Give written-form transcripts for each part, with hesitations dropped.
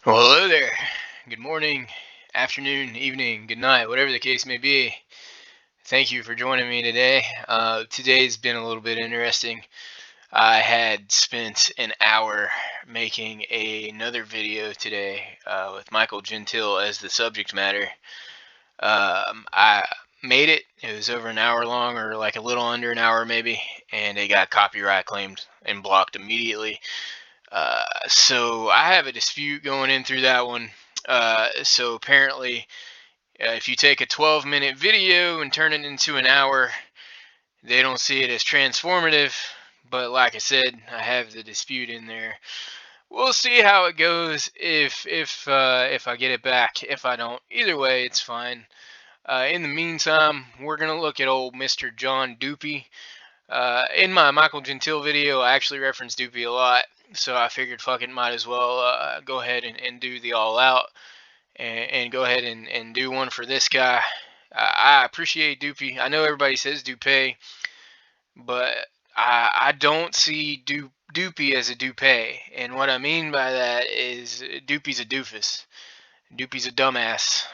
Well, hello there. Good morning, afternoon, evening, good night, whatever the case may be. Thank you for joining me today. Today's been a little bit interesting. I had spent an hour making another video today with Michael Gentile as the subject matter. I made it. It was over an hour long, or like a little under an hour maybe, and it got copyright claimed and blocked immediately. So I have a dispute going in through that one. So apparently, if you take a 12-minute video and turn it into an hour, they don't see it as transformative. But like I said, I have the dispute in there. We'll see how it goes if I get it back. If I don't, either way, it's fine. In the meantime, we're gonna look at old Mr. John Dupee. In my Michael Gentile video, I actually referenced Dupee a lot, so I figured fuck it, might as well go ahead and do the all out and go ahead and do one for this guy. I appreciate Dupee. I know everybody says Dupee, but I don't see Dupee as a Dupee. And what I mean by that is Dupee's a doofus. Dupee's a dumbass.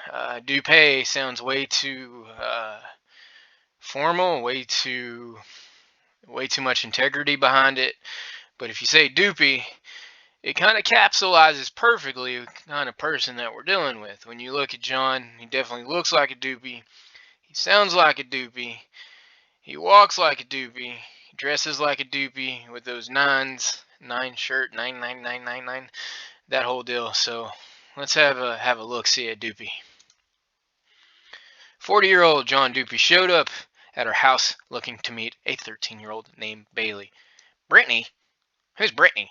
Dupee sounds way too formal, way too much integrity behind it. But if you say Dupee, it kind of capsulizes perfectly the kind of person that we're dealing with. When you look at John, he definitely looks like a Dupee. He sounds like a Dupee. He walks like a Dupee. He dresses like a Dupee with those nine shirt, 99999, that whole deal. So let's have a look see at Dupee. 40-year-old John Dupee showed up at her house looking to meet a 13-year-old named Bailey. Brittany? Who's Brittany?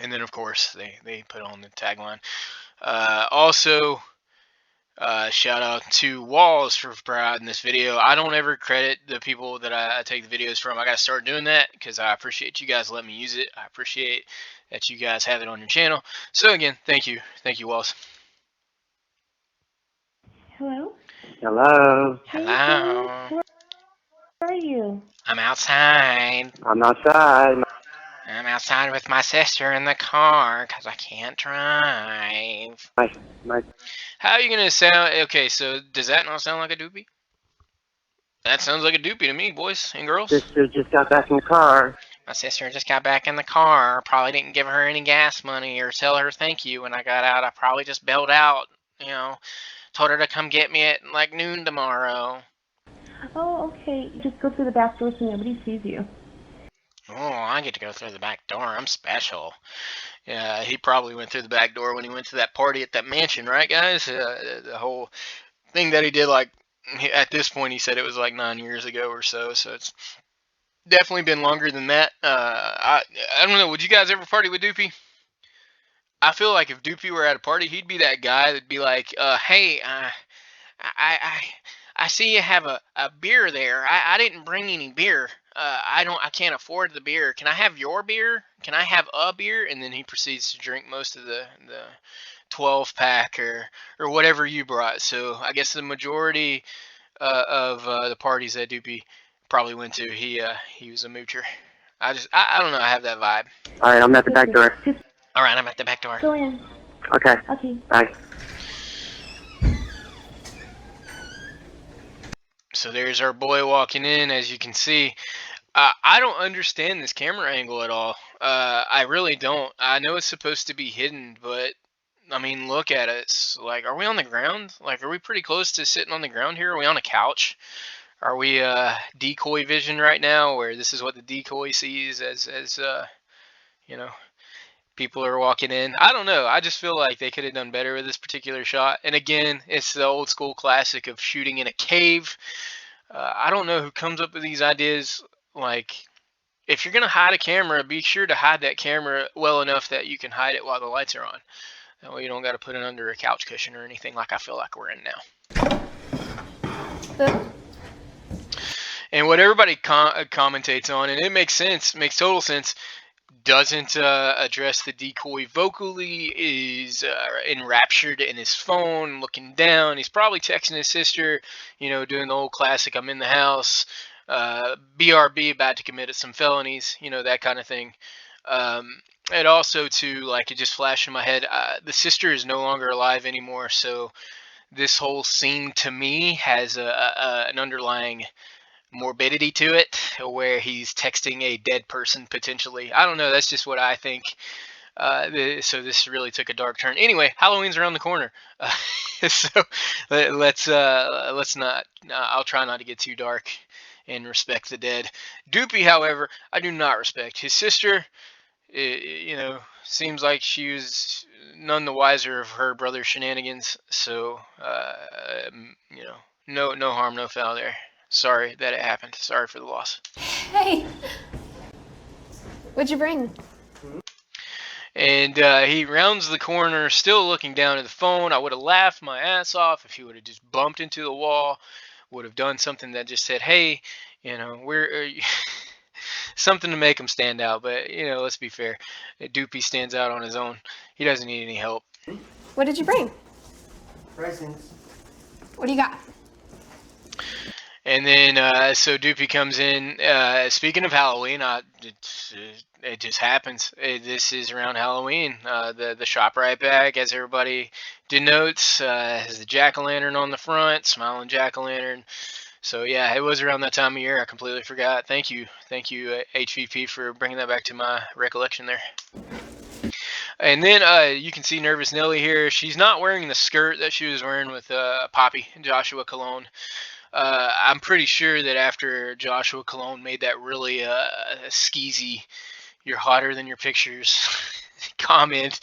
And then, of course, they put on the tagline. Also, shout out to Walls for providing this video. I don't ever credit the people that I take the videos from. I got to start doing that because I appreciate you guys letting me use it. I appreciate that you guys have it on your channel. So again, thank you. Thank you, Walls. Hello? Hello. Hey, Hello. Where are you? I'm outside. I'm outside. I'm outside with my sister in the car because I can't drive. My How are you going to sound? Okay, so does that not sound like a Dupee? That sounds like a Dupee to me, boys and girls. sister just got back in the car. My sister just got back in the car. Probably didn't give her any gas money or tell her thank you when I got out. I probably just bailed out, told her to come get me at like noon tomorrow. Oh, okay. Just go through the back door so nobody sees you. Oh, I get to go through the back door. I'm special. Yeah, he probably went through the back door when he went to that party at that mansion, right, guys? The whole thing that he did, like, at this point, he said it was like 9 years ago or so. So it's definitely been longer than that. I don't know. Would you guys ever party with Dupee? I feel like if Dupee were at a party, he'd be that guy that'd be like, "Hey, I I see you have a beer there. I didn't bring any beer. I can't afford the beer. Can I have your beer? Can I have a beer?" And then he proceeds to drink most of the 12 pack or whatever you brought. So I guess the majority of the parties that Dupee probably went to, he was a moocher. I don't know. I have that vibe. All right, I'm at the back door. Just All right, I'm at the back door. go in. Okay. Okay. Bye. So there's our boy walking in, as you can see. I don't understand this camera angle at all. I really don't. I know it's supposed to be hidden, but I mean, look at us. Like, are we on the ground? Like, are we pretty close to sitting on the ground here? Are we on a couch? Are we decoy vision right now, where this is what the decoy sees as you know people are walking in? I don't know. I just feel like they could have done better with this particular shot. And again, it's the old school classic of shooting in a cave. I don't know who comes up with these ideas. Like, if you're gonna hide a camera, be sure to hide that camera well enough that you can hide it while the lights are on. That way you don't got to put it under a couch cushion or anything like I feel like we're in now. And what everybody commentates on, and it makes sense, makes total sense, doesn't address the decoy vocally, is enraptured in his phone, looking down. He's probably texting his sister, doing the old classic, I'm in the house, BRB, about to commit some felonies, that kind of thing. And also, too, like, it just flashed in my head, the sister is no longer alive anymore, so this whole scene to me has an underlying morbidity to it, where he's texting a dead person potentially. I don't know. That's just what I think. So this really took a dark turn. Anyway, Halloween's around the corner, so let's not. I'll try not to get too dark and respect the dead. Dupee, however, I do not respect. His sister, seems like she was none the wiser of her brother's shenanigans. So, no harm, no foul there. Sorry that it happened. Sorry for the loss. Hey, what'd you bring? And he rounds the corner, still looking down at the phone. I would have laughed my ass off if he would have just bumped into the wall, would have done something that just said, hey, we're something to make him stand out. But, let's be fair. Dupee stands out on his own. He doesn't need any help. What did you bring? Presents. What do you got? And then, so Dupee comes in. Speaking of Halloween, it just happens. This is around Halloween. The ShopRite bag, as everybody denotes, has the jack-o'-lantern on the front, smiling jack-o'-lantern. So yeah, it was around that time of year. I completely forgot. Thank you, HVP, for bringing that back to my recollection there. And then you can see Nervous Nelly here. She's not wearing the skirt that she was wearing with Poppy and Joshua Cologne. I'm pretty sure that after Joshua Cologne made that really skeezy, you're hotter than your pictures comment,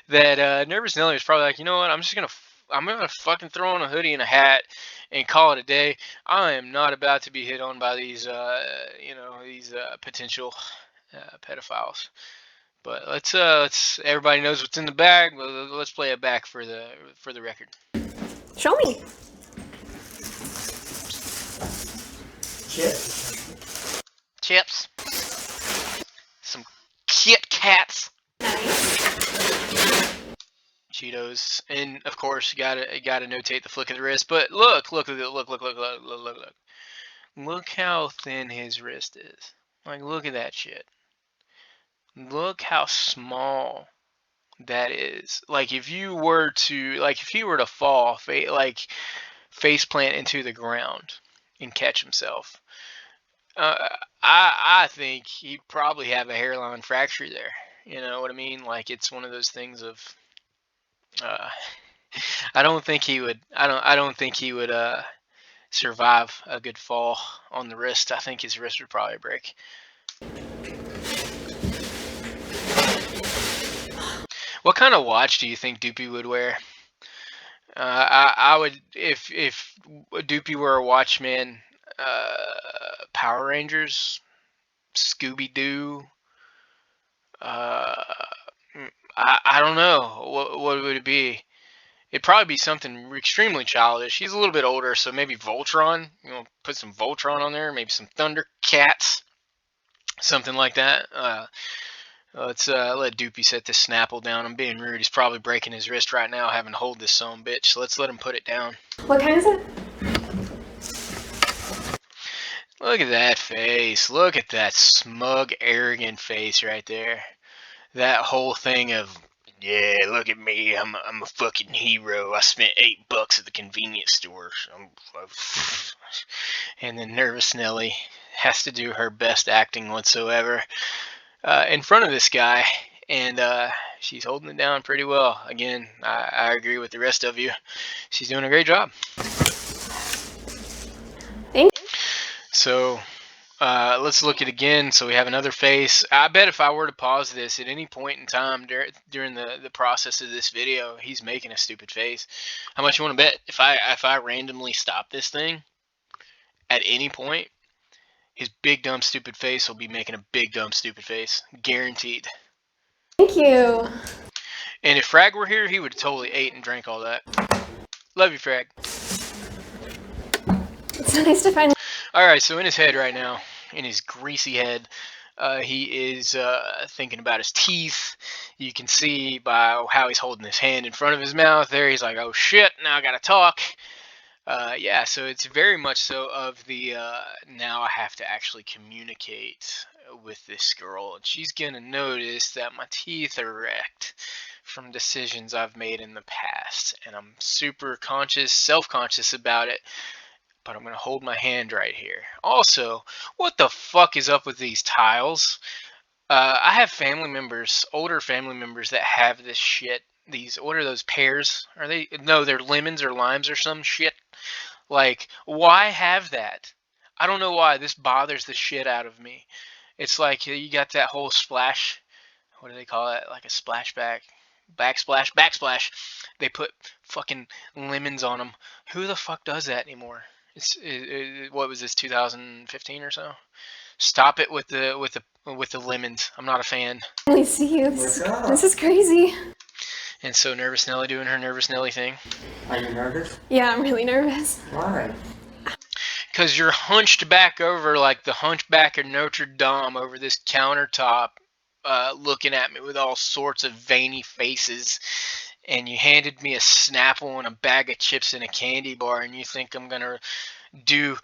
that Nervous Nelly was probably like, you know what, I'm gonna fucking throw on a hoodie and a hat and call it a day. I am not about to be hit on by these potential pedophiles. But let's everybody knows what's in the bag. Let's play it back for the record. Show me. Chips. Some Kit Kats. Cheetos, and of course you gotta notate the flick of the wrist. But look how thin his wrist is. Like, look at that shit. Look how small that is. Like, if he were to fall, face plant into the ground and catch himself, I think he'd probably have a hairline fracture there. You know what I mean? Like, it's one of those things of, I don't think he would. I don't think he would survive a good fall on the wrist. I think his wrist would probably break. What kind of watch do you think Dupee would wear? I would, if Dupee were a watchman, Power Rangers, Scooby Doo. I don't know. What would it be? It'd probably be something extremely childish. He's a little bit older, so maybe Voltron. Put some Voltron on there. Maybe some Thundercats, something like that. Let's let Dupee set this Snapple down. I'm being rude. He's probably breaking his wrist right now having to hold this son bitch. So let's let him put it down. What kind is it? Look at that face. Look at that smug, arrogant face right there. That whole thing of, yeah, look at me. I'm a fucking hero. I spent $8 at the convenience store. And then Nervous Nelly has to do her best acting whatsoever in front of this guy, and she's holding it down pretty well. Again, I agree with the rest of you. She's doing a great job. Thanks. So let's look at it again. So we have another face. I bet if I were to pause this at any point in time during the process of this video, he's making a stupid face. How much you want to bet if I randomly stop this thing at any point, his big dumb stupid face will be making a big dumb stupid face, guaranteed. Thank you. And if Frag were here, he would have totally ate and drank all that. Love you, Frag. It's so nice to finally. All right, so in his head right now, in his greasy head, he is thinking about his teeth. You can see by how he's holding his hand in front of his mouth there. He's like, oh shit, now I gotta talk. Yeah, so it's very much so of the now I have to actually communicate with this girl, and she's gonna notice that my teeth are wrecked from decisions I've made in the past, and I'm super conscious, self-conscious about it. But I'm gonna hold my hand right here. Also, what the fuck is up with these tiles? I have family members, older family members, that have this shit. These, what are those pears? Are they? No, they're lemons or limes or some shit. Like, why have that? I don't know why. This bothers the shit out of me. It's like you got that whole splash. What do they call it? Like a splashback, backsplash, backsplash. They put fucking lemons on them. Who the fuck does that anymore? What was this, 2015 or so? Stop it with the lemons. I'm not a fan. Finally see you. This is crazy. And so Nervous Nelly doing her Nervous Nelly thing. Are you nervous? Yeah, I'm really nervous. Why? Because you're hunched back over like the hunchback of Notre Dame over this countertop, looking at me with all sorts of veiny faces. And you handed me a Snapple and a bag of chips and a candy bar, and you think I'm gonna do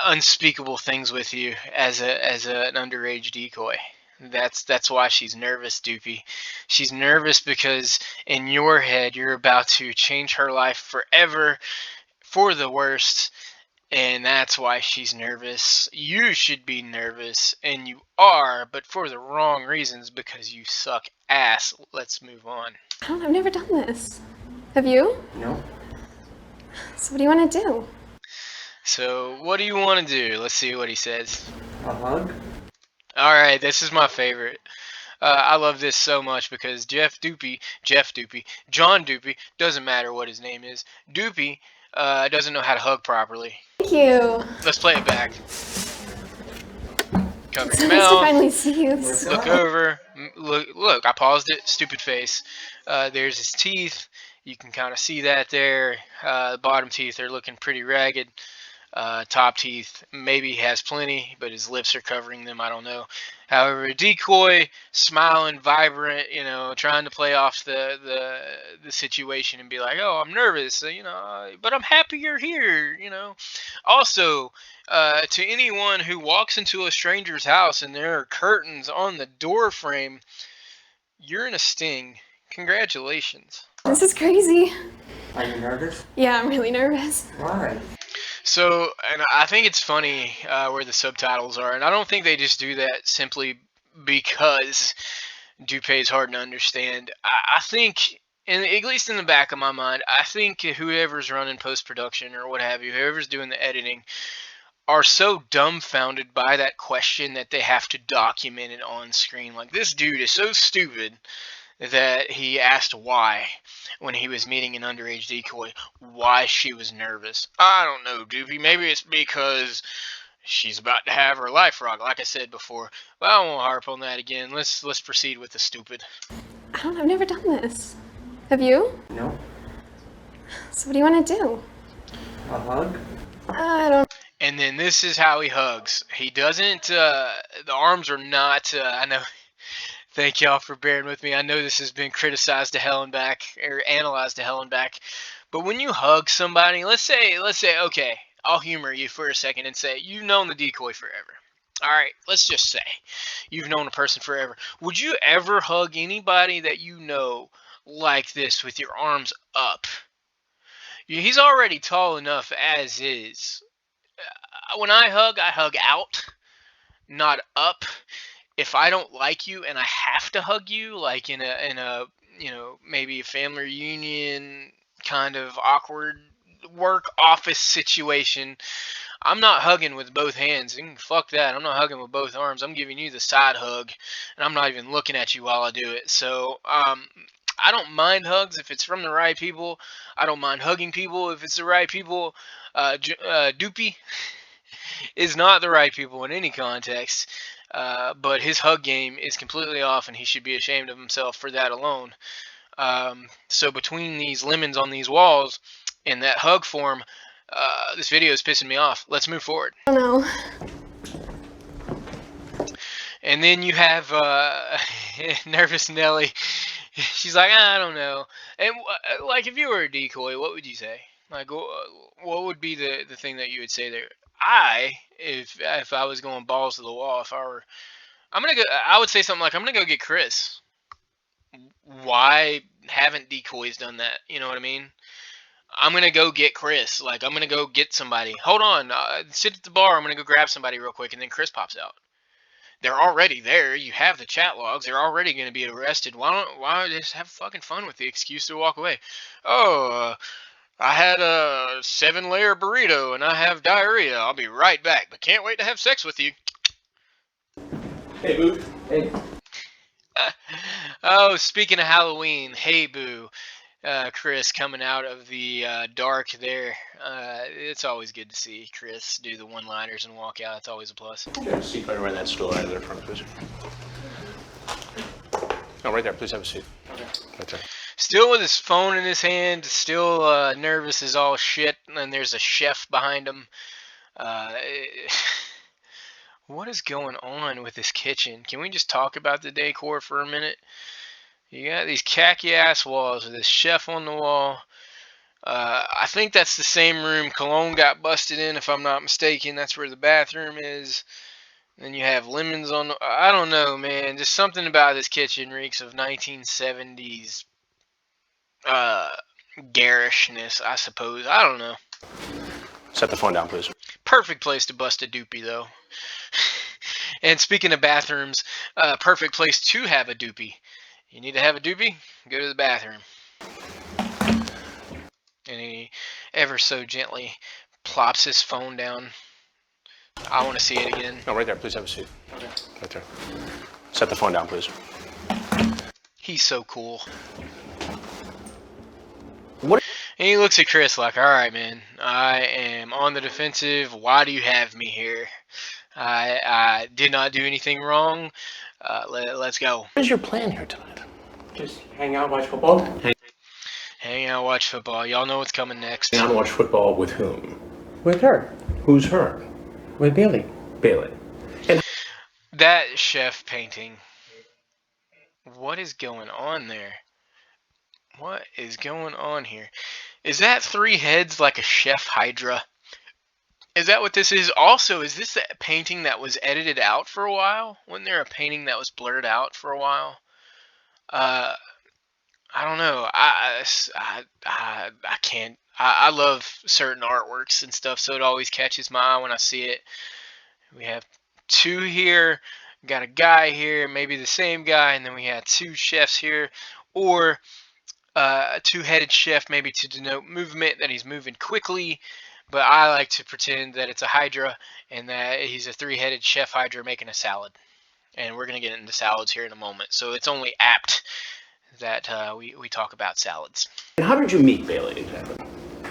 unspeakable things with you as an underage decoy. That's why she's nervous, Dupee. She's nervous because in your head you're about to change her life forever for the worst, and that's why she's nervous. You should be nervous, and you are, but for the wrong reasons, because you suck ass. Let's move on. I've never done this. Have you? No. So what do you want to do? So, what do you want to do? Let's see what he says. A hug? Alright, this is my favorite. I love this so much because John Dupee, doesn't matter what his name is, Dupee doesn't know how to hug properly. Thank you. Let's play it back. Cover It's your nice to mouth. finally see you. Look over. Look, I paused it. Stupid face. There's his teeth. You can kind of see that there. The bottom teeth are looking pretty ragged. Top teeth, maybe he has plenty, but his lips are covering them. I don't know. However, a decoy, smiling, vibrant, trying to play off the situation and be like, "Oh, I'm nervous, but I'm happy you're here." Also, to anyone who walks into a stranger's house and there are curtains on the door frame, you're in a sting. Congratulations. This is crazy. Are you nervous? Yeah, I'm really nervous. Why? So, and I think it's funny where the subtitles are, and I don't think they just do that simply because Dupee is hard to understand. I think, and at least in the back of my mind, I think whoever's running post-production or what have you, whoever's doing the editing, are so dumbfounded by that question that they have to document it on screen. Like, this dude is so stupid that he asked why when he was meeting an underage decoy, why she was nervous. I don't know, Dupee. Maybe it's because she's about to have her life rocked, like I said before. But I won't harp on that again. Let's proceed with the stupid. I've never done this. Have you? No. So what do you want to do? A hug? I don't. And then this is how he hugs. He doesn't, the arms are not, I know. Thank y'all for bearing with me. I know this has been criticized to hell and back, or analyzed to hell and back. But when you hug somebody, let's say, okay, I'll humor you for a second and say, you've known the decoy forever. All right, let's just say you've known a person forever. Would you ever hug anybody that you know like this with your arms up? He's already tall enough as is. When I hug out, not up. If I don't like you and I have to hug you, like in a maybe a family reunion kind of awkward work office situation, I'm not hugging with both hands. Fuck that. I'm not hugging with both arms. I'm giving you the side hug, and I'm not even looking at you while I do it. So I don't mind hugs if it's from the right people. I don't mind hugging people if it's the right people. Dupee is not the right people in any context. But his hug game is completely off, and he should be ashamed of himself for that alone. So between these lemons on these walls and that hug form, this video is pissing me off. Let's move forward. I don't know. And then you have Nervous Nelly. She's like, I don't know. And like, if you were a decoy, what would you say? Like, what would be the thing that you would say there? if I was going balls to the wall, I would say something like, I'm gonna go get Chris. Why haven't decoys done that? You know what I mean? I'm gonna go get Chris. Like, I'm gonna go get somebody. Hold on, sit at the bar. I'm gonna go grab somebody real quick, and then Chris pops out. They're already there. You have the chat logs. They're already gonna be arrested. Why just have fucking fun with the excuse to walk away? Oh, I had a 7-layer burrito and I have diarrhea. I'll be right back, but can't wait to have sex with you. Hey, Boo. Hey. Oh, speaking of Halloween, hey boo, Chris coming out of the dark there. It's always good to see Chris do the one-liners and walk out. It's always a plus. Have a seat right around that stool right there front, please. No, right there. Please have a seat. Okay. Right there. Still with his phone in his hand, still nervous as all shit, and there's a chef behind him. What is going on with this kitchen? Can we just talk about the decor for a minute? You got these khaki ass walls with this chef on the wall. I think that's the same room Cologne got busted in, if I'm not mistaken. That's where the bathroom is. Then you have lemons on the... I don't know, man. Just something about this kitchen reeks of 1970s garishness, I suppose. I don't know. Set the phone down, please. Perfect place to bust a Dupee, though. And speaking of bathrooms, perfect place to have a Dupee. You need to have a Dupee? Go to the bathroom. And he ever so gently plops his phone down. I want to see it again. No, right there. Please have a seat. Okay. Right there. Set the phone down, please. He's so cool. What? And he looks at Chris like, all right, man, I am on the defensive. Why do you have me here? I did not do anything wrong. Let's go. What is your plan here tonight? Just hang out, watch football. Hang out, watch football. Y'all know what's coming next. Hang out and watch football with whom? With her. Who's her? With Bailey. Bailey. And That chef painting. What is going on there? What is going on here? Is that 3 heads like a chef hydra? Is that what this is? Also, is this a painting that was edited out for a while? Wasn't there a painting that was blurred out for a while? I don't know. I can't. I love certain artworks and stuff, so it always catches my eye when I see it. We have 2 here. We got a guy here, maybe the same guy, and then we have 2 chefs here, or a 2-headed chef, maybe to denote movement, that he's moving quickly. But I like to pretend that it's a hydra and that he's a 3-headed chef hydra making a salad. And we're going to get into salads here in a moment. So it's only apt that we talk about salads. how did you meet Bailey exactly?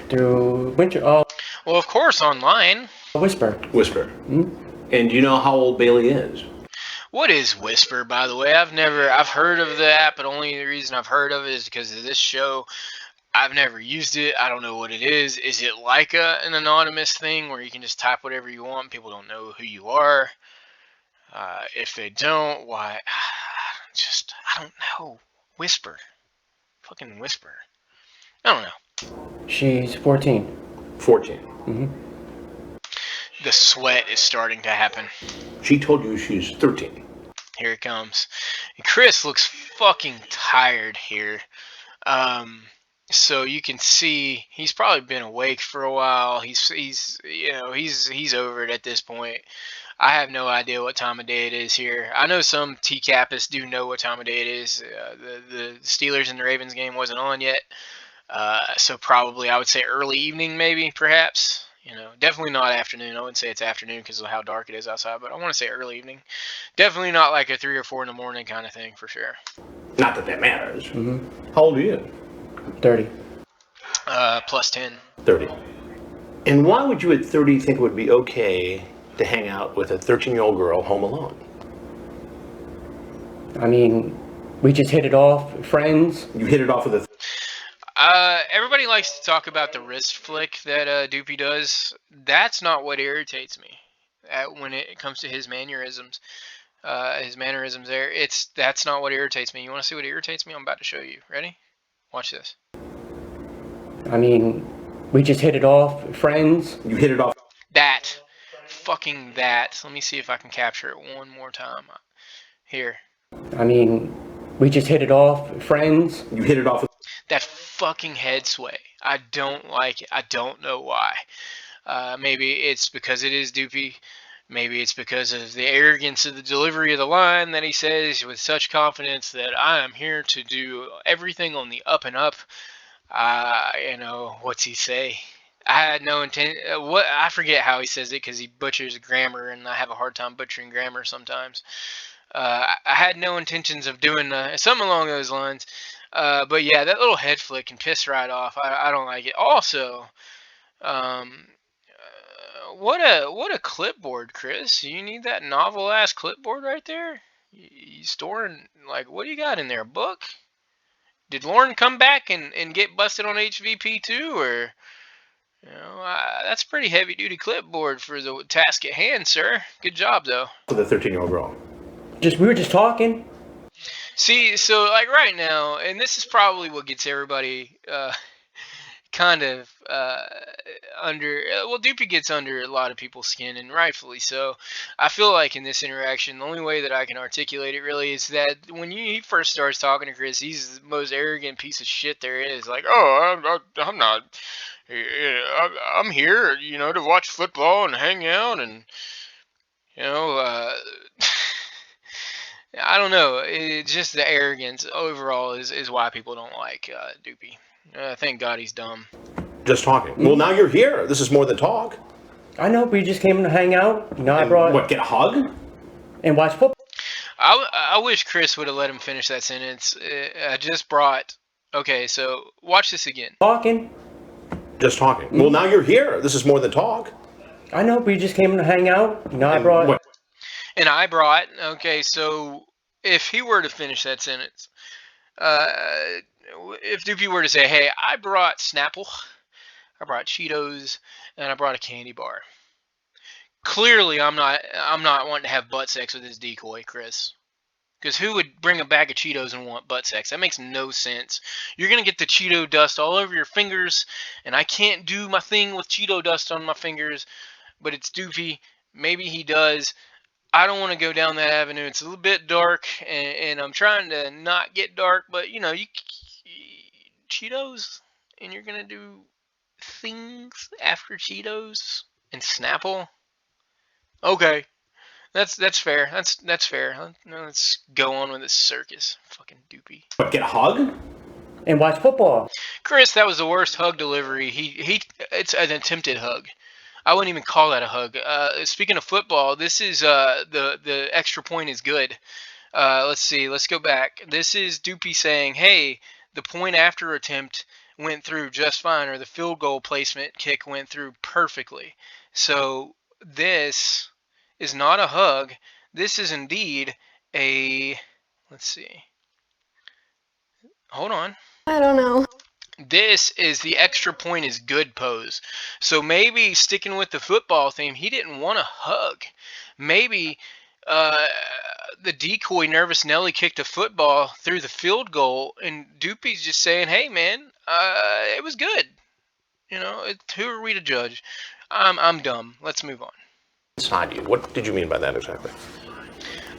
Through Well, of course, online. Whisper. Whisper. Hmm? And do you know how old Bailey is? What is Whisper, by the way? I've heard of the app, but only the reason I've heard of it is because of this show. I've never used it. I don't know what it is. Is it like an anonymous thing where you can just type whatever you want? People don't know who you are. If they don't, why? I don't know. Whisper. Fucking Whisper. I don't know. She's 14. 14. Mm-hmm. The sweat is starting to happen. She told you she's 13. Here it comes. And Chris looks fucking tired here. So you can see he's probably been awake for a while. He's over it at this point. I have no idea what time of day it is here. I know some TCAPists do know what time of day it is. The Steelers and the Ravens game wasn't on yet. So probably I would say early evening, maybe, perhaps. Definitely not afternoon. I wouldn't say it's afternoon because of how dark it is outside, but I want to say early evening. Definitely not like a 3 or 4 in the morning kind of thing, for sure. Not that matters. Mm-hmm. How old are you? 30. Plus 10. 30. And why would you at 30 think it would be okay to hang out with a 13-year-old girl home alone? I mean, we just hit it off, friends. You hit it off with a... Everybody likes to talk about the wrist flick that Dupee does. That's not what irritates me when it comes to his mannerisms. There. That's not what irritates me. You want to see what irritates me? I'm about to show you. Ready? Watch this. I mean, we just hit it off, friends. You hit it off. That fucking that. Let me see if I can capture it one more time. Here. I mean, we just hit it off, friends. You hit it off with That fucking head sway. I don't like it. I don't know why. Maybe it's because it is Dupee. Maybe it's because of the arrogance of the delivery of the line that he says with such confidence that I am here to do everything on the up and up. What's he say? I had no intent. What I forget how he says it because he butchers grammar, and I have a hard time butchering grammar sometimes. I had no intentions of doing something along those lines. But yeah, that little head flick can piss right off. I don't like it. Also, um, what a clipboard, Chris. You need that novel ass clipboard right there. You storing like what do you got in there? A book? Did Lorne come back and get busted on HVP too, or that's pretty heavy duty clipboard for the task at hand, sir. Good job though. the 13-year-old girl. We were just talking. See, so like right now, and this is probably what gets everybody kind of under. Well, Dupee gets under a lot of people's skin, and rightfully so. I feel like in this interaction, the only way that I can articulate it really is that when he first starts talking to Chris, he's the most arrogant piece of shit there is. Like, oh, I'm not. I'm here, to watch football and hang out, and you know. I don't know. It's just the arrogance overall is why people don't like Dupee. Thank God he's dumb. Just talking. Well, now you're here. This is more than talk. I know, we just came to hang out. I And brought what? Get a hug? and watch football. I wish Chris would have let him finish that sentence. I just brought. Okay, so watch this again. Talking. Just talking. Well, now you're here. This is more than talk. I know, we just came to hang out. I And brought. what? And I brought. Okay, so if he were to finish that sentence, uh, if Dupee were to say, "Hey, I brought Snapple, I brought Cheetos, and I brought a candy bar." Clearly, I'm not wanting to have butt sex with this decoy, Chris. Because who would bring a bag of Cheetos and want butt sex? That makes no sense. You're going to get the Cheeto dust all over your fingers, and I can't do my thing with Cheeto dust on my fingers, but it's Dupee. Maybe he does. I don't want to go down that avenue. It's a little bit dark, and I'm trying to not get dark, but, you Cheetos, and you're going to do things after Cheetos and Snapple? Okay. That's fair. That's fair. Let's go on with this circus. Fucking Dupee. What? Get a hug? And watch football. Chris, that was the worst hug delivery. It's an attempted hug. I wouldn't even call that a hug. Speaking of football, this is the extra point is good. Let's see. Let's go back. This is Dupee saying, "Hey, the point after attempt went through just fine, or the field goal placement kick went through perfectly." So this is not a hug. This is indeed a. Let's see. Hold on. I don't know. This is the extra point is good pose. So maybe sticking with the football theme, he didn't want a hug. Maybe the decoy nervous Nelly kicked a football through the field goal, and Dupee's just saying, "Hey man, it was good." Who are we to judge? I'm dumb. Let's move on. Inside you. What did you mean by that exactly?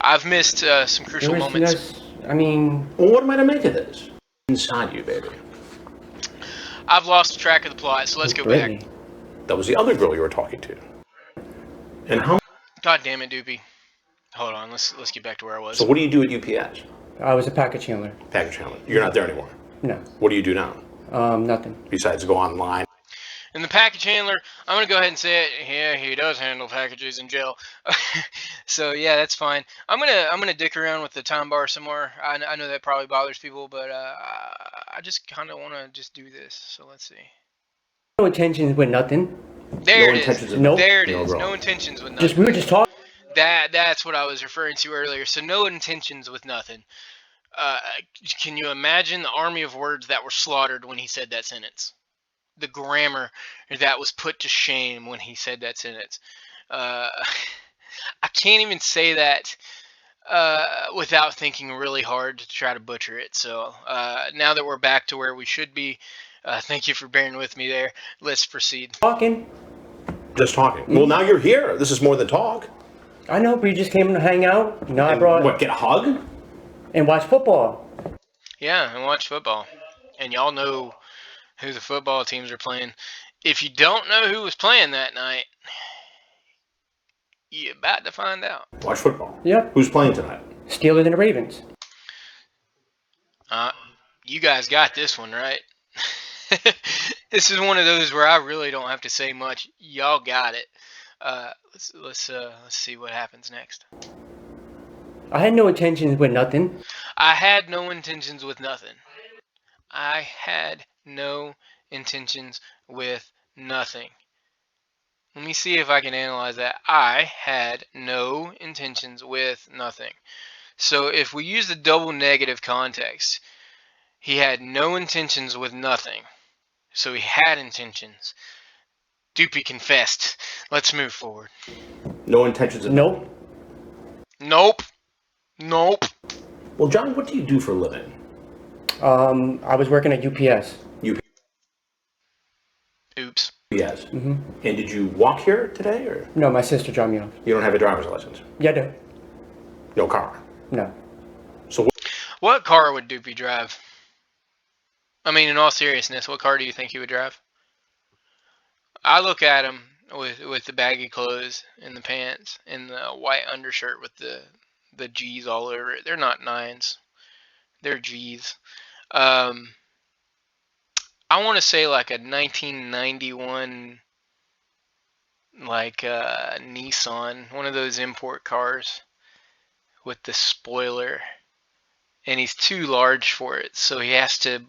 I've missed some crucial You moments. guys, I mean, Well, what am I to make of this? Inside you, baby. I've lost track of the plot, so let's go Brittany. back. That was the other girl you were talking to. And how? God damn it, Dupee. Hold on, let's get back to where I was. So what do you do at UPS? I was a package handler. Package handler. You're not there anymore. No. What do you do now? Nothing. Besides go online? And the package handler, I'm gonna go ahead and say it. Yeah, he does handle packages in jail. So yeah, that's fine. I'm gonna dick around with the time bar some more. I know that probably bothers people, but I just kind of want to just do this. So let's see. No intentions with nothing. There No it intentions is. of Nope. There it No, is. bro. No intentions with nothing. We were just talking. That's what I was referring to earlier. So no intentions with nothing. Uh, can you imagine the army of words that were slaughtered when he said that sentence? The grammar that was put to shame when he said that sentence. I can't even say that without thinking really hard to try to butcher it. So now that we're back to where we should be, thank you for bearing with me there. Let's proceed. Talking. Just talking. Well, now you're here. This is more than talk. I know, we just came to hang out. You know, I brought What, get a hug? and watch football. Yeah, and watch football. And y'all know who the football teams are playing. If you don't know who was playing that night, you're about to find out. Watch football. Yep. Who's playing tonight? Steelers and the Ravens. You guys got this one, right? This is one of those where I really don't have to say much. Y'all got it. Let's see what happens next. I had no intentions with nothing. I had no intentions with nothing. I had no intentions with nothing. Let me see if I can analyze that. I had no intentions with nothing. So if we use the double negative context, he had no intentions with nothing. So he had intentions. Dupee confessed. Let's move forward. No intentions of Nope. Nope. Nope. Well, John, what do you do for a living? I was working at UPS. Oops. Yes. And did you walk here today, or No, my sister dropped me off. you don't have a driver's license? Yeah, I do. No car. No. So What car would Dupee drive? I mean, in all seriousness, what car do you think he would drive? I look at him with the baggy clothes and the pants and the white undershirt with the G's all over it. They're not nines. They're G's. I want to say like a 1991 like Nissan, one of those import cars with the spoiler, and he's too large for it, so he has to.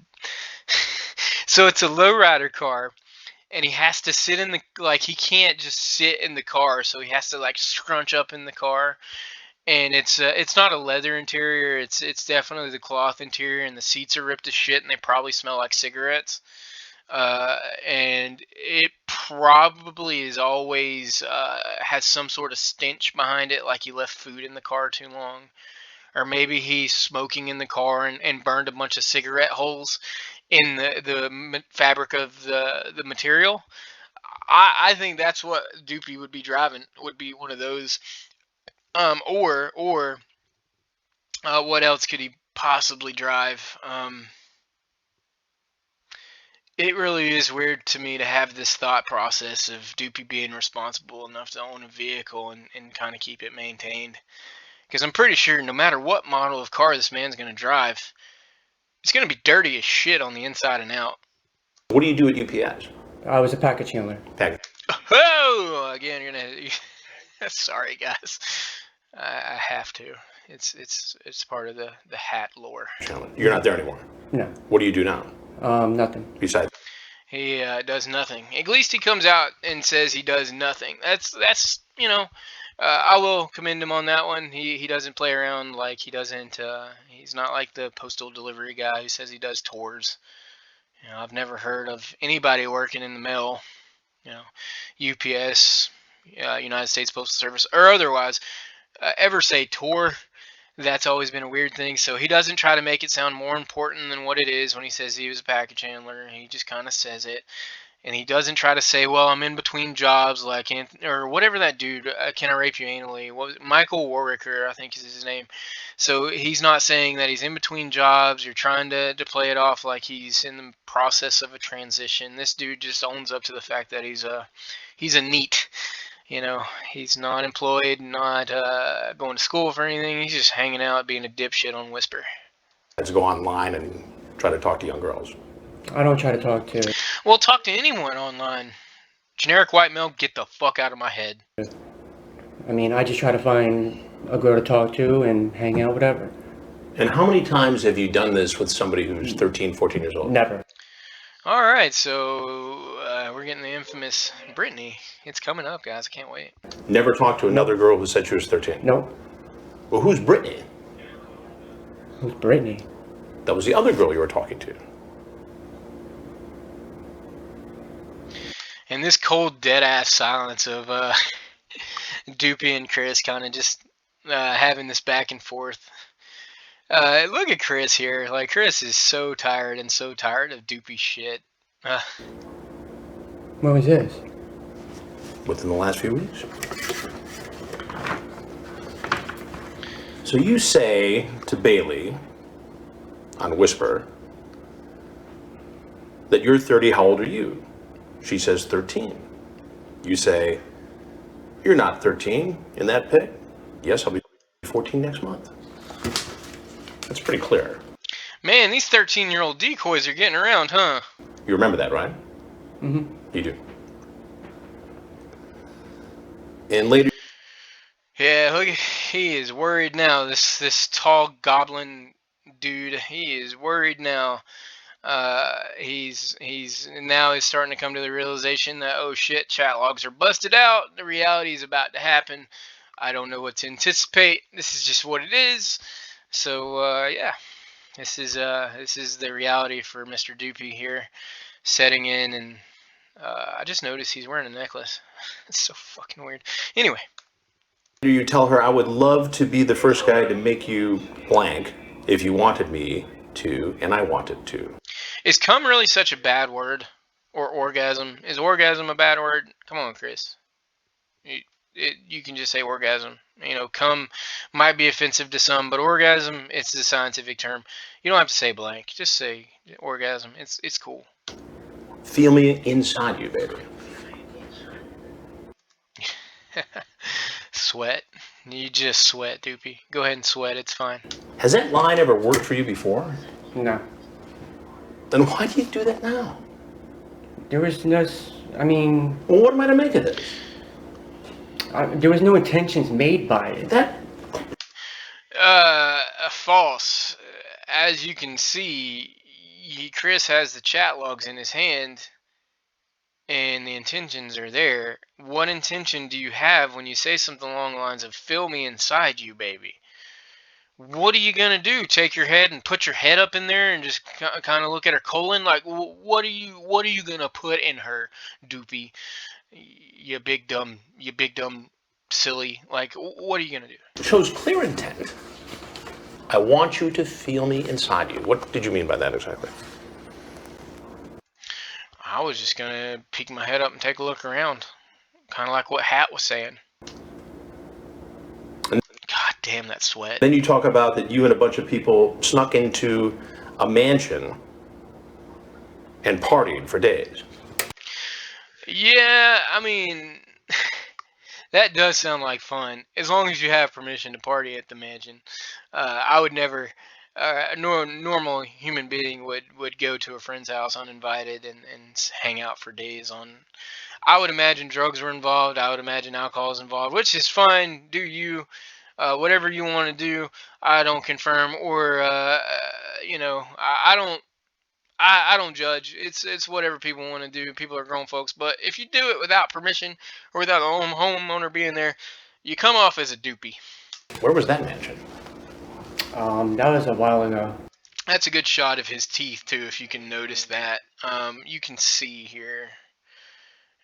So it's a lowrider car, and he has to sit in the he can't just sit in the car, so he has to like scrunch up in the car. And it's not a leather interior, it's definitely the cloth interior, and the seats are ripped to shit, and they probably smell like cigarettes. And it probably is always has some sort of stench behind it, like he left food in the car too long, or maybe he's smoking in the car and burned a bunch of cigarette holes in the fabric of the material. I think that's what Dupee would be driving. Would be one of those. Or what else could he possibly drive? It really is weird to me to have this thought process of Dupee being responsible enough to own a vehicle and kind of keep it maintained. Because I'm pretty sure no matter what model of car this man's going to drive, it's going to be dirty as shit on the inside and out. what do you do at UPS? I was a package handler. Pack. Oh, again, you're going to... Sorry, guys. I have to. It's part of the hat lore. You're not there anymore. No. What do you do now? Nothing. Besides, He does nothing. At least he comes out and says he does nothing. That's I will commend him on that one. He doesn't play around, like he doesn't. He's not like the postal delivery guy who says he does tours. I've never heard of anybody working in the mail, UPS, United States Postal Service, or otherwise, ever say tour. That's always been a weird thing. So he doesn't try to make it sound more important than what it is when he says he was a package handler. He just kind of says it. And he doesn't try to say, well, I'm in between jobs, like or whatever that dude, Can I Rape You Anally? What was it? Michael Warwicker, I think is his name. So he's not saying that he's in between jobs. You're trying to play it off like he's in the process of a transition. This dude just owns up to the fact that he's a NEET. He's not employed, not going to school for anything. He's just hanging out, being a dipshit on Whisper. let's go online and try to talk to young girls. I don't try to talk to. Well, talk to anyone online. Generic white male, get the fuck out of my head. I mean, I just try to find a girl to talk to and hang out, whatever. And how many times have you done this with somebody who's 13, 14 years old? Never. All right, so we're getting the infamous Brittany. It's coming up, guys. I can't wait. Never talked to another girl who said she was 13? Nope. Well, who's Brittany? Who's Brittany? That was the other girl you were talking to. And this cold, dead-ass silence of Dupee and Chris kind of just having this back and forth. Look at Chris here. Like, Chris is so tired of Dupee shit. What was this? within the last few weeks. So you say to Bailey on Whisper that you're 30, how old are you? She says 13. You say, you're not 13 in that pic? Yes, I'll be 14 next month. That's pretty clear. Man, these 13-year-old decoys are getting around, huh? You remember that, right? Mm-hmm. You do. And later... Yeah, look, he is worried now. This tall goblin dude, he is worried now. He's starting to come to the realization that, oh shit, chat logs are busted out. The reality is about to happen. I don't know what to anticipate. This is just what it is. So yeah, this is the reality for Mr. Dupee here, setting in, and I just noticed he's wearing a necklace. It's so fucking weird. Anyway. You tell her, I would love to be the first guy to make you blank if you wanted me to, and I wanted to. Is cum really such a bad word? Or orgasm? Is orgasm a bad word? Come on, Chris. You can just say orgasm. You know, cum might be offensive to some, but orgasm, it's the scientific term. You don't have to say blank. Just say orgasm. It's cool. Feel me inside you, baby. Sweat. You just sweat, Dupee. Go ahead and sweat. It's fine. Has that line ever worked for you before? No. Then why do you do that now? There was no, I mean... Well, what am I to make of this? There was no intentions made by it. That... False. As you can see, Chris has the chat logs in his hand, and the intentions are there. What intention do you have when you say something along the lines of "fill me inside you, baby"? What are you gonna do? Take your head and put your head up in there and just kind of look at her colon? Like, what are you gonna put in her, Dupee? You big dumb silly. Like, what are you gonna do? Shows clear intent. I want you to feel me inside you. What did you mean by that exactly? I was just gonna peek my head up and take a look around, kind of like what Hat was saying. God damn that sweat. Then you talk about that you and a bunch of people snuck into a mansion and partied for days. Yeah, I mean, that does sound like fun, as long as you have permission to party at the mansion. I would never, a normal human being would go to a friend's house uninvited and hang out for days on. I would imagine drugs were involved. I would imagine alcohol is involved, which is fine. Do you, whatever you want to do. I don't confirm, or you know, I don't judge. It's whatever people want to do. People are grown folks. But if you do it without permission or without the homeowner being there, you come off as a Dupee. Where was that mansion? That was a while ago. That's a good shot of his teeth too, if you can notice that. You can see here,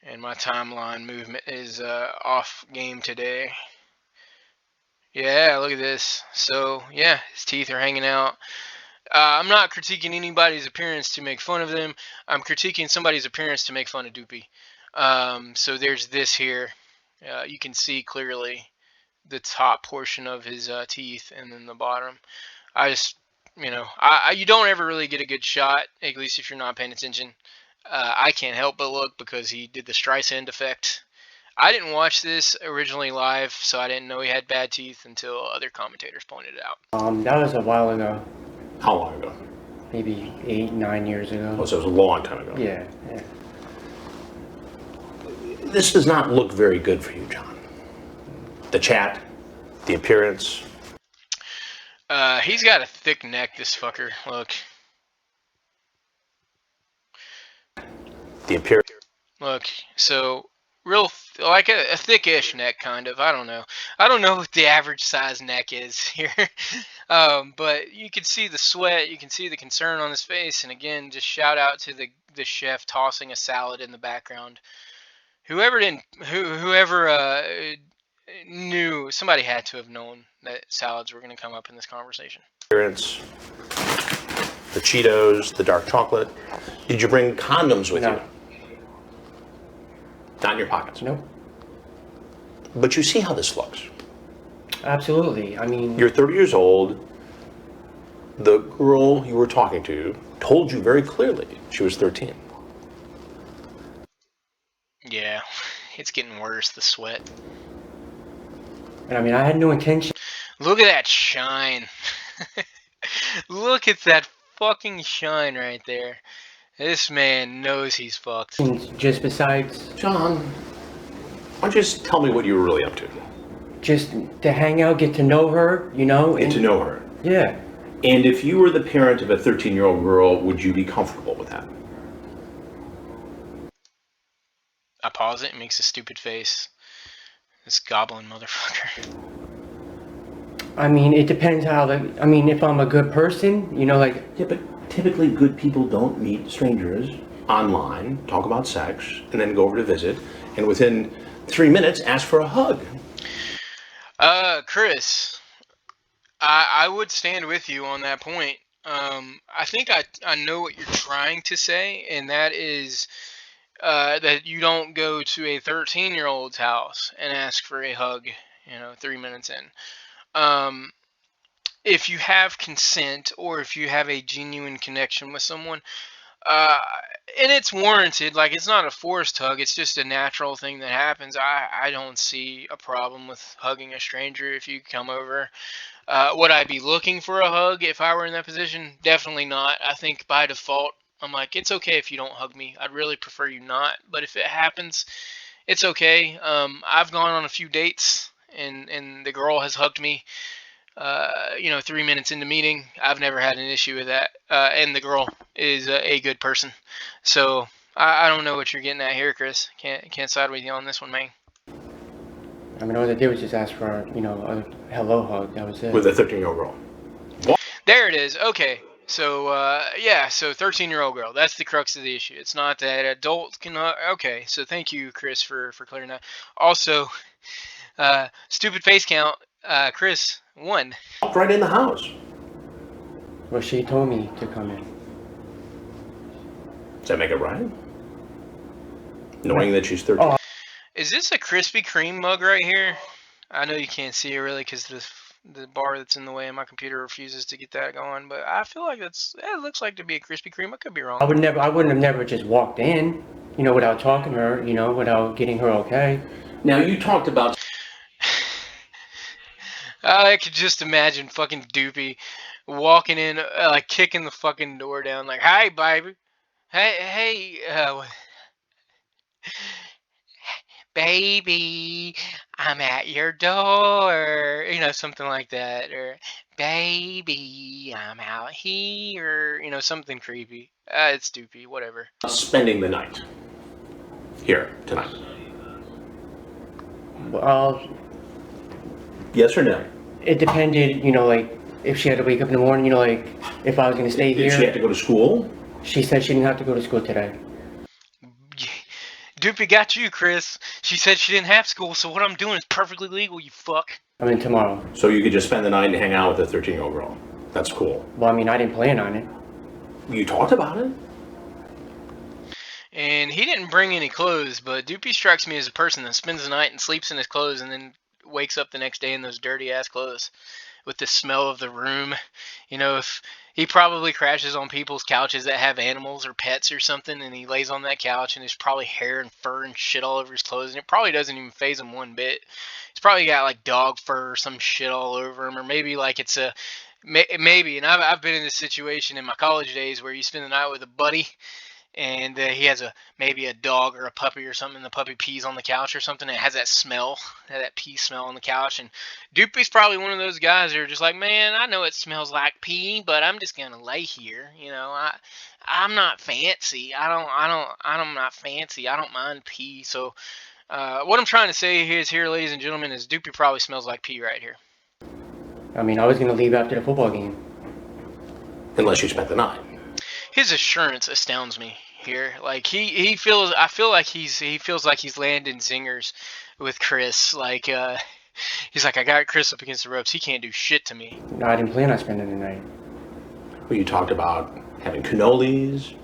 and my timeline movement is off game today. Yeah, look at this. So yeah, his teeth are hanging out. I'm not critiquing anybody's appearance to make fun of them. I'm critiquing somebody's appearance to make fun of Dupee. So there's this here. You can see clearly the top portion of his teeth, and then the bottom. I just, you know, you don't ever really get a good shot, at least if you're not paying attention. I can't help but look because he did the Streisand effect. I didn't watch this originally live, so I didn't know he had bad teeth until other commentators pointed it out. That was a while ago. How long ago? Maybe 8, 9 years ago. Oh, so it was a long time ago. Yeah. This does not look very good for you, John. The chat, the appearance. He's got a thick neck, this fucker. Look. The appearance. Look, so real like a thickish neck, kind of. I don't know what the average size neck is here. But you can see the sweat, you can see the concern on his face, and again, just shout out to the chef tossing a salad in the background. Whoever knew, somebody had to have known that salads were going to come up in this conversation. Appearance. The Cheetos, the dark chocolate. Did you bring condoms with you? Not in your pockets? Nope. But you see how this looks. Absolutely. I mean, You're 30 years old. The girl you were talking to told you very clearly she was 13. Yeah, it's getting worse, the sweat. and I mean, I had no intention Look at that shine. Look at that fucking shine right there. This man knows he's fucked. just besides John, why don't you just tell me what you were really up to? just to hang out, get to know her, you know. Get to know her. Yeah. And if you were the parent of a 13-year-old girl, would you be comfortable with that? I pause it and makes a stupid face. This goblin motherfucker. I mean, it depends how I mean, if I'm a good person, you know, like. Yeah, but typically good people don't meet strangers online, talk about sex, and then go over to visit, and within 3 minutes ask for a hug. Chris, I would stand with you on that point. I think I know what you're trying to say, and that is that you don't go to a 13-year-old's house and ask for a hug, 3 minutes in. If you have consent or if you have a genuine connection with someone, uh, and it's warranted, like it's not a forced hug, it's just a natural thing that happens. I don't see a problem with hugging a stranger if you come over. Would I be looking for a hug if I were in that position? Definitely not. I think by default, I'm like, it's okay if you don't hug me. I'd really prefer you not. But if it happens, it's okay. I've gone on a few dates, and the girl has hugged me. 3 minutes into meeting, I've never had an issue with that. And the girl is a good person. So I don't know what you're getting at here, Chris. Can't side with you on this one, man. I mean, all I did was just ask for, you know, a hello hug. That was it. With a 13-year-old girl. There it is. Okay. So, so 13-year-old girl. That's the crux of the issue. It's not that adult can. Okay. So thank you, Chris, for clearing that. Also, stupid face count. Chris, 1. Walked right in the house. Well, she told me to come in. Does that make it right? Knowing that she's 13. Oh. Is this a Krispy Kreme mug right here? I know you can't see it really because the bar that's in the way of my computer refuses to get that going, but I feel like it looks like to be a Krispy Kreme. I could be wrong. I wouldn't have never just walked in, you know, without talking to her, you know, without getting her okay. Now, you talked about... I could just imagine fucking Dupee walking in, like kicking the fucking door down, like, "Hi, baby. Hey, baby, I'm at your door," something like that, or "Baby, I'm out here," something creepy. It's Dupee, whatever. spending the night here tonight. Well, Yes or no? it depended, you know, like, if she had to wake up in the morning, you know, like, if I was going to stay Did she have here. to go to school? She said she didn't have to go to school today. Dupee got you, Chris. She said she didn't have school, so what I'm doing is perfectly legal, you fuck. I mean, tomorrow. So you could just spend the night and hang out with a 13-year-old girl. That's cool. Well, I mean, I didn't plan on it. You talked about it. And he didn't bring any clothes, but Dupee strikes me as a person that spends the night and sleeps in his clothes and then wakes up the next day in those dirty ass clothes with the smell of the room. If he probably crashes on people's couches that have animals or pets or something, and he lays on that couch and there's probably hair and fur and shit all over his clothes, and it probably doesn't even faze him one bit. He's probably got like dog fur or some shit all over him, or maybe like it's a maybe. And I've been in this situation in my college days where you spend the night with a buddy, and he has maybe a dog or a puppy or something, and the puppy pees on the couch or something, and it has that smell, that pee smell on the couch. And Dupee's probably one of those guys that are just like, man, I know it smells like pee, but I'm just gonna lay here. I'm not fancy. I'm not fancy. I don't mind pee. So what I'm trying to say here, ladies and gentlemen, is Dupee probably smells like pee right here. I mean, I was going to leave after the football game. Unless you spent the night. His assurance astounds me here. Like he feels like he's landing zingers with Chris. Like he's like, I got Chris up against the ropes. He can't do shit to me. No, I didn't plan on spending the night. Well, you talked about having cannolis.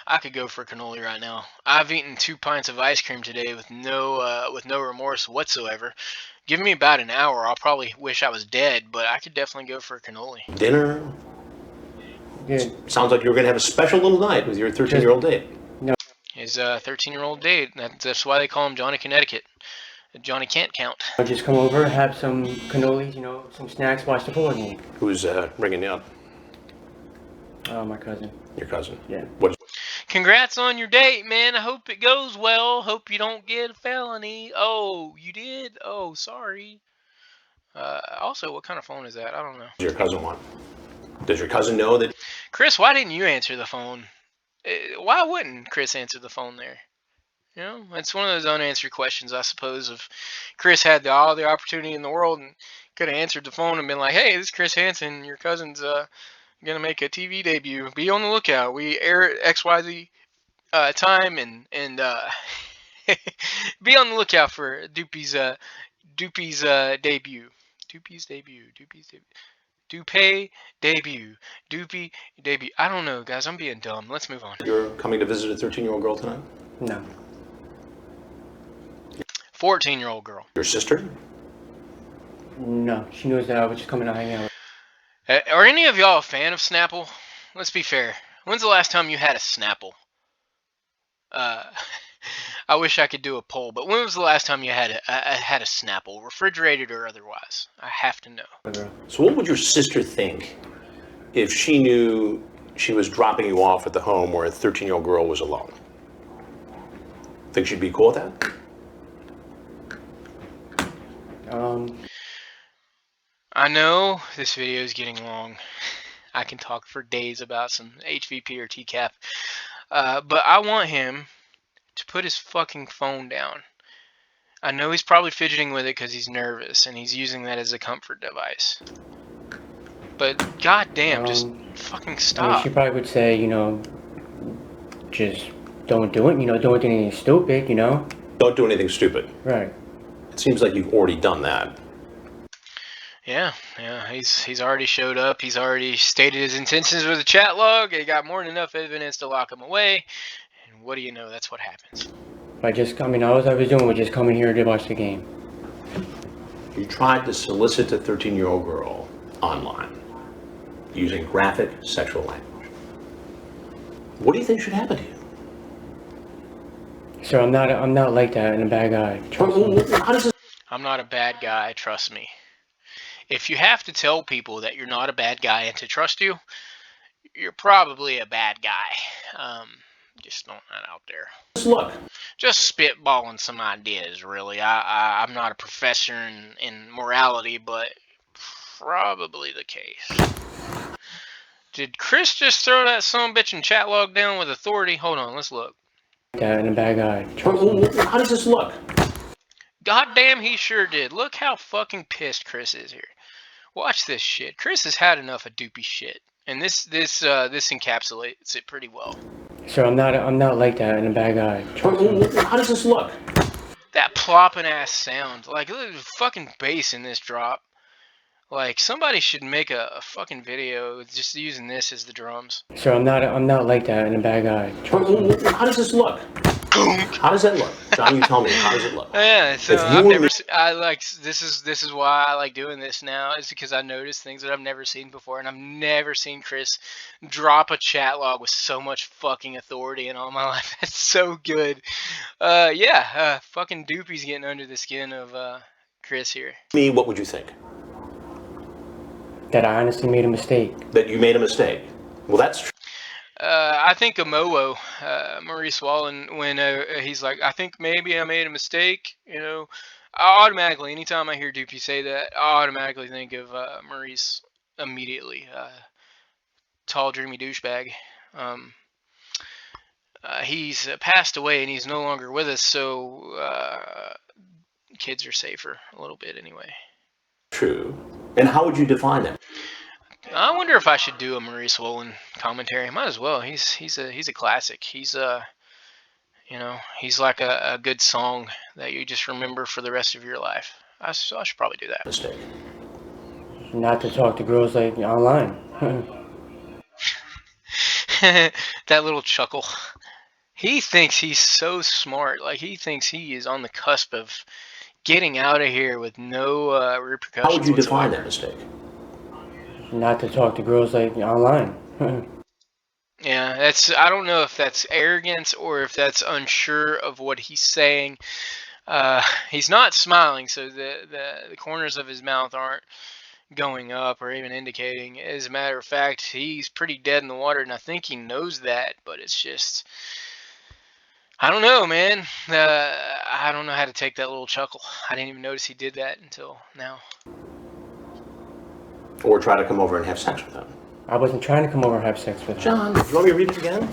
I could go for cannoli right now. I've eaten 2 pints of ice cream today with no remorse whatsoever. Give me about an hour, I'll probably wish I was dead, but I could definitely go for cannoli. Dinner? Good. Sounds like you were going to have a special little night with your 13-year-old date. His 13-year-old date. That's why they call him Johnny Connecticut. Johnny can't count. I'll just come over, have some cannolis, you know, some snacks, watch the football game. Who's ringing you up? My cousin. Your cousin. Yeah. Congrats on your date, man. I hope it goes well. Hope you don't get a felony. Oh, you did? Oh, sorry. Also, what kind of phone is that? I don't know. Does your cousin want? Does your cousin know that? Chris, why didn't you answer the phone? Why wouldn't Chris answer the phone there? You know, it's one of those unanswered questions, I suppose. If Chris had all the opportunity in the world and could have answered the phone and been like, "Hey, this is Chris Hansen. Your cousin's gonna make a TV debut. Be on the lookout. We air at XYZ time and be on the lookout for Dupee's debut. Dupee's debut. Dupee debut. Dupee debut. I don't know, guys. I'm being dumb. Let's move on. You're coming to visit a 13-year-old girl tonight? No. 14-year-old girl. Your sister? No. She knows that I was just coming to hang out. Are any of y'all a fan of Snapple? Let's be fair. When's the last time you had a Snapple? I wish I could do a poll, but when was the last time you had a Snapple, refrigerated or otherwise? I have to know. So what would your sister think if she knew she was dropping you off at the home where a 13-year-old girl was alone? Think she'd be cool with that? I know this video is getting long. I can talk for days about some HVP or TCAP. But I want him to put his fucking phone down. I know he's probably fidgeting with it because he's nervous and he's using that as a comfort device. But goddamn, just fucking stop. I mean, she probably would say, you know, just don't do it, you know, don't do anything stupid, you know? Don't do anything stupid. Right. It seems like you've already done that. Yeah, he's already showed up. He's already stated his intentions with the chat log. He got more than enough evidence to lock him away. And what do you know? That's what happens. I mean, all I was doing was just coming here to watch the game. You tried to solicit a 13-year-old girl online using graphic sexual language. What do you think should happen to you? Sir, I'm not like that and a bad guy. Trust me. How does this... I'm not a bad guy, trust me. If you have to tell people that you're not a bad guy and to trust you, you're probably a bad guy. Just throwing that out there. Look. Just spitballing some ideas, really. I'm not a professor in morality, but probably the case. Did Chris just throw that sumbitch in chat log down with authority? Hold on, let's look. That and a bad guy. Trust me. How does this look? Goddamn, he sure did. Look how fucking pissed Chris is here. Watch this shit. Chris has had enough of Dupee shit, and this encapsulates it pretty well. Sir, I'm not like that and a bad guy. Trust me. How does this look? That plopping ass sound, like look at the fucking bass in this drop. Like somebody should make a fucking video just using this as the drums. Sir, I'm not like that and a bad guy. Trust me. How does this look? How does that look? John, you tell me. How does it look? Yeah, so this is why I like doing this now, is because I noticed things that I've never seen before, and I've never seen Chris drop a chat log with so much fucking authority in all my life. That's so good. Fucking Dupee's getting under the skin of Chris here. Me, what would you think? That I honestly made a mistake. That you made a mistake. Well, that's true. I think Amowo, Maurice Wallen, when he's like, I think maybe I made a mistake, you know, I automatically, anytime I hear Dupee say that, I automatically think of Maurice immediately. Tall, dreamy douchebag. He's passed away and he's no longer with us, so kids are safer a little bit anyway. True. And how would you define that? I wonder if I should do a Maurice Wallen commentary. Might as well. He's a classic. He's he's like a good song that you just remember for the rest of your life. I should probably do that. Mistake. Not to talk to girls like online. That little chuckle. He thinks he's so smart. Like, he thinks he is on the cusp of getting out of here with no How would repercussions you define whatsoever. that mistake? Not to talk to girls like online. Yeah, I don't know if that's arrogance or if that's unsure of what he's saying. He's not smiling, so the corners of his mouth aren't going up or even indicating. As a matter of fact, he's pretty dead in the water, and I think he knows that, but it's just, I don't know, man. I don't know how to take that little chuckle. I didn't even notice he did that until now. Or try to come over and have sex with him? I wasn't trying to come over and have sex with her. John, do you want me to read it again?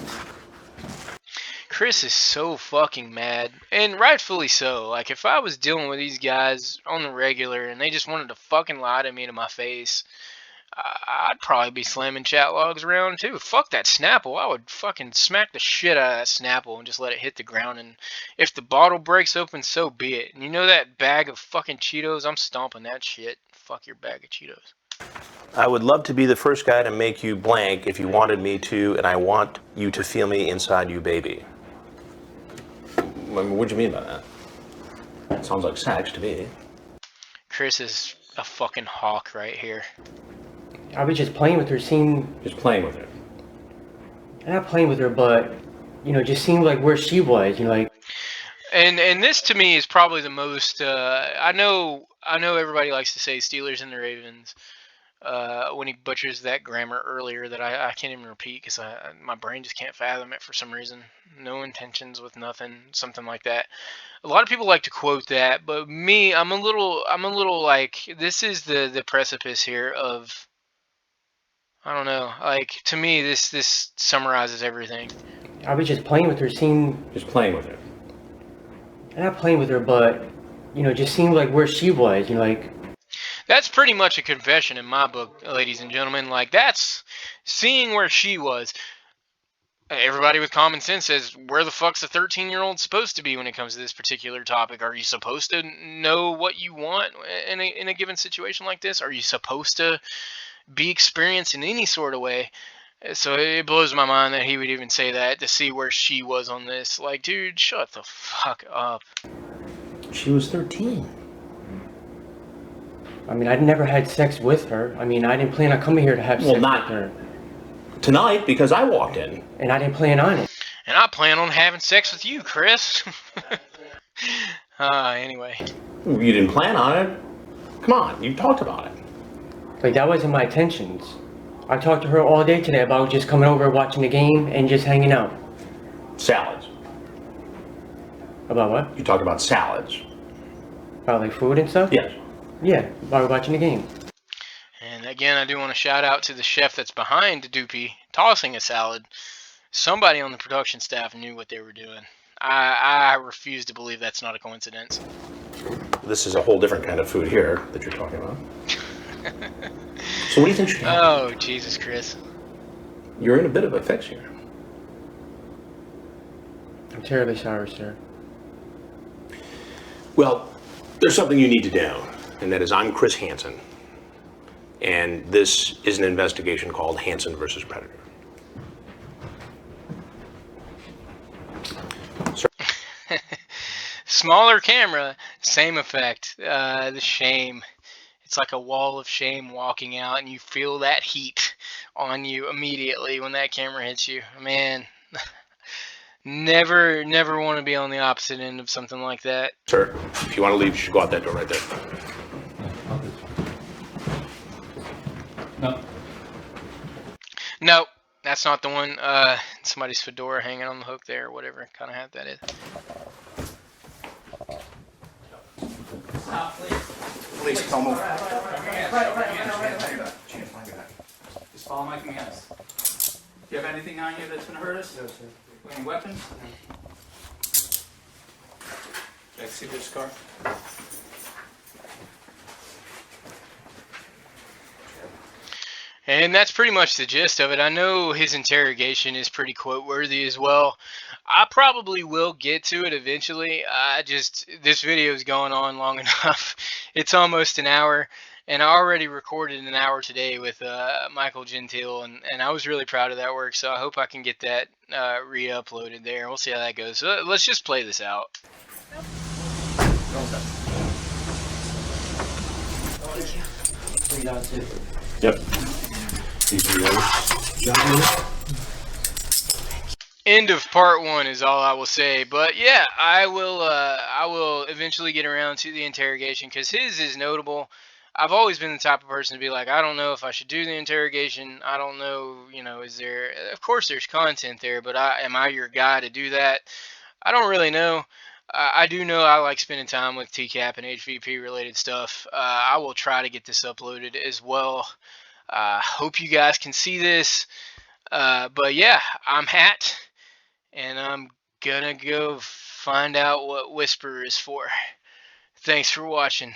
Chris is so fucking mad, and rightfully so. Like, if I was dealing with these guys on the regular and they just wanted to fucking lie to me to my face, I'd probably be slamming chat logs around too. Fuck that Snapple. I would fucking smack the shit out of that Snapple and just let it hit the ground. And if the bottle breaks open, so be it. And you know that bag of fucking Cheetos? I'm stomping that shit. Fuck your bag of Cheetos. I would love to be the first guy to make you blank if you wanted me to, and I want you to feel me inside you, baby. What do you mean by that? It sounds like sex to me. Chris is a fucking hawk right here. I was just playing with her, Just playing with her. not playing with her, but, just seeing like where she was, like. And this to me is probably the most. I know everybody likes to say Steelers and the Ravens. When he butchers that grammar earlier that I can't even repeat because my brain just can't fathom it for some reason. No intentions with nothing, something like that. A lot of people like to quote that, but me, I'm a little like, this is the precipice here of, I don't know, like, to me this summarizes everything. I was just playing with her, Just playing with her. not playing with her, but, just seeing like where she was, like. That's pretty much a confession in my book, ladies and gentlemen. Like, that's seeing where she was. Everybody with common sense says, where the fuck's a 13-year-old supposed to be when it comes to this particular topic? Are you supposed to know what you want in a given situation like this? Are you supposed to be experienced in any sort of way? So it blows my mind that he would even say that, to see where she was on this. Like, dude, shut the fuck up. She was 13. I mean, I'd never had sex with her. I mean, I didn't plan on coming here to have sex not with her. Tonight, because I walked in. And I didn't plan on it. And I plan on having sex with you, Chris. Anyway. You didn't plan on it. Come on, you talked about it. Like, that wasn't my intentions. I talked to her all day today about just coming over, watching the game, and just hanging out. Salads. About what? You talked about salads. About, like, food and stuff? Yes. Yeah, while we're watching the game. And again, I do want to shout out to the chef that's behind Dupee tossing a salad. Somebody on the production staff knew what they were doing. I refuse to believe that's not a coincidence. This is a whole different kind of food here that you're talking about. So what do you think should happen? Oh, Jesus, Chris. You're in a bit of a fix here. I'm terribly sorry, sir. Well, there's something you need to know, and that is I'm Chris Hansen, and this is an investigation called Hansen versus Predator. Smaller camera, same effect. The shame. It's like a wall of shame walking out, and you feel that heat on you immediately when that camera hits you. Man, never want to be on the opposite end of something like that. Sir, if you want to leave, you should go out that door right there. No, that's not the one. Somebody's fedora hanging on the hook there, or whatever kind of hat that is. Please, come over. Just follow my commands. Do you have anything on you that's going to hurt us? No, sir. Any weapons? Can I see this car? And that's pretty much the gist of it. I know his interrogation is pretty quote-worthy as well. I probably will get to it eventually. This video is going on long enough. It's almost an hour, And I already recorded an hour today with Michael Gentile, and I was really proud of that work. So I hope I can get that re-uploaded there. We'll see how that goes. So let's just play this out. Yep. These are yours. End of part one is all I will say. But yeah, I will eventually get around to the interrogation because his is notable. I've always been the type of person to be like, I don't know if I should do the interrogation. I don't know, is there? Of course, there's content there, but am I your guy to do that? I don't really know. I do know I like spending time with TCAP and HVP related stuff. I will try to get this uploaded as well. Hope you guys can see this. But yeah, I'm Hat, and I'm gonna go find out what Whisper is for. Thanks for watching.